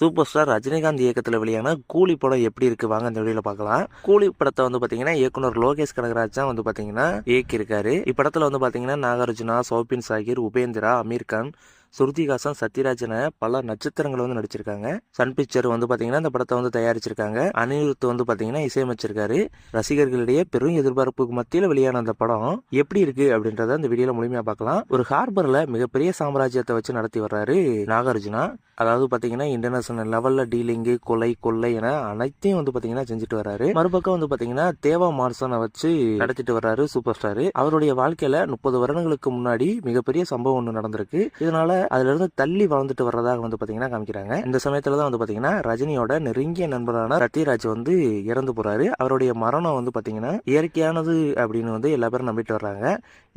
Super star Rajinikanth இயக்கத்தில் வெளியான கூலி படம் எப்படி இருக்கு வாங்க இந்த வீடியோல பார்க்கலாம். கூலி படத்தை வந்து பாத்தீங்கன்னா இயக்குனர் லோகேஷ் கனகராஜ் தான் வந்து பாத்தீங்கன்னா இயக்கியிருக்காரு. இப்படத்துல வந்து பாத்தீங்கன்னா நாகார்ஜுனா, சௌபின் சாகிர், உபேந்திரா, அமீர் கான், ஸ்ருதிஹாசன், சத்யராஜ் என பல நட்சத்திரங்கள் வந்து நடிச்சிருக்காங்க. சன் பிக்சர் வந்து பாத்தீங்கன்னா இந்த படத்தை வந்து தயாரிச்சிருக்காங்க. அனிருத் வந்து பாத்தீங்கன்னா இசையமைச்சிருக்காரு. ரசிகர்களிடையே பெரும் எதிர்பார்ப்புக்கு மத்தியில் வெளியான அந்த படம் எப்படி இருக்கு அப்படின்றத இந்த வீடியோல முழுமையா பார்க்கலாம். ஒரு ஹார்பர்ல மிகப்பெரிய சாம்ராஜ்யத்தை வச்சு நடத்தி வர்றாரு நாகார்ஜுனா. அதாவது பாத்தீங்கன்னா இன்டர்நேஷனல் லெவல்ல டீலிங்கு, கொலை என அனைத்தையும் வந்து பாத்தீங்கன்னா செஞ்சுட்டு வர்றாரு. மறுபக்கம் வந்து பாத்தீங்கன்னா தேவா மார்சனை வச்சு நடத்திட்டு வர்றாரு சூப்பர் ஸ்டார். அவருடைய வாழ்க்கையில 30 வருடங்களுக்கு முன்னாடி மிகப்பெரிய சம்பவம் ஒன்று நடந்திருக்கு. இதனால அதுல இருந்து தள்ளி வாழ்ந்துட்டு வர்றதாக வந்து பாத்தீங்கன்னா காமிக்கிறாங்க. இந்த சமயத்துலதான் வந்து பாத்தீங்கன்னா ரஜினியோட நெருங்கிய நண்பரான சத்யராஜ் வந்து இறந்து போறாரு. அவருடைய மரணம் வந்து பாத்தீங்கன்னா இயற்கையானது அப்படின்னு வந்து எல்லா பேரும் நம்பிட்டு வர்றாங்க.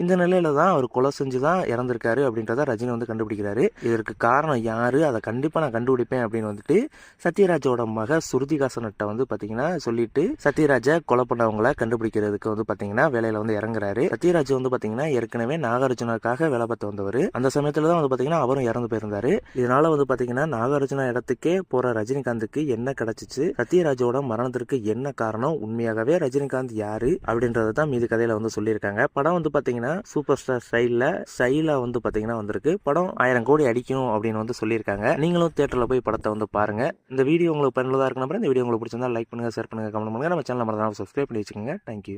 இந்த நிலையில தான் அவர் கொலை செஞ்சுதான் இறந்திருக்காரு அப்படின்றத ரஜினி வந்து கண்டுபிடிக்கிறாரு. இதற்கு காரணம் யாரு, அதை கண்டிப்பா நான் கண்டுபிடிப்பேன் அப்படின்னு வந்துட்டு சத்யராஜோட மக ஸ்ருதிஹாசன்கிட்ட வந்து பாத்தீங்கன்னா சொல்லிட்டு சத்யராஜை கொலை பண்ணவங்களை கண்டுபிடிக்கிறதுக்கு வந்து பாத்தீங்கன்னா வேலையில வந்து இறங்குறாரு. சத்யராஜ் வந்து பாத்தீங்கன்னா ஏற்கனவே நாகார்ஜுனாக்காக வேலை பார்த்து வந்தவர். அந்த சமயத்துல தான் வந்து பாத்தீங்கன்னா அவரும் இறந்து போயிருந்தாரு. இதனால வந்து பாத்தீங்கன்னா நாகார்ஜுனா இடத்துக்கே போற ரஜினிகாந்துக்கு என்ன கிடைச்சிச்சு, சத்யராஜோட மரணத்திற்கு என்ன காரணம், உண்மையாகவே ரஜினிகாந்த் யாரு அப்படின்றத தான் மீது கதையில வந்து சொல்லியிருக்காங்க. படம் வந்து பாத்தீங்கன்னா சூப்பர் ஸ்டார் ஸ்டைல வந்து பாத்தீங்கன்னா வந்திருக்கு. படம் 1000 கோடி அடிக்கும் அப்படின்னு வந்து சொல்லியிருக்காங்க. நீங்களும் தியேட்டர்ல போய் படத்தை வந்து பாருங்க. இந்த வீடியோ உங்களுக்கு பயனுள்ளதா இருக்கு நம்புறேன். இந்த வீடியோ உங்களுக்கு பிடிச்சிருந்தா லைக் பண்ணுங்க, ஷேர் பண்ணுங்க, கமெண்ட் பண்ணுங்க. நம்ம சேனல் மறக்காம சப்ஸ்கிரைப் பண்ணி வச்சுக்கோங்க. தேங்க்யூ.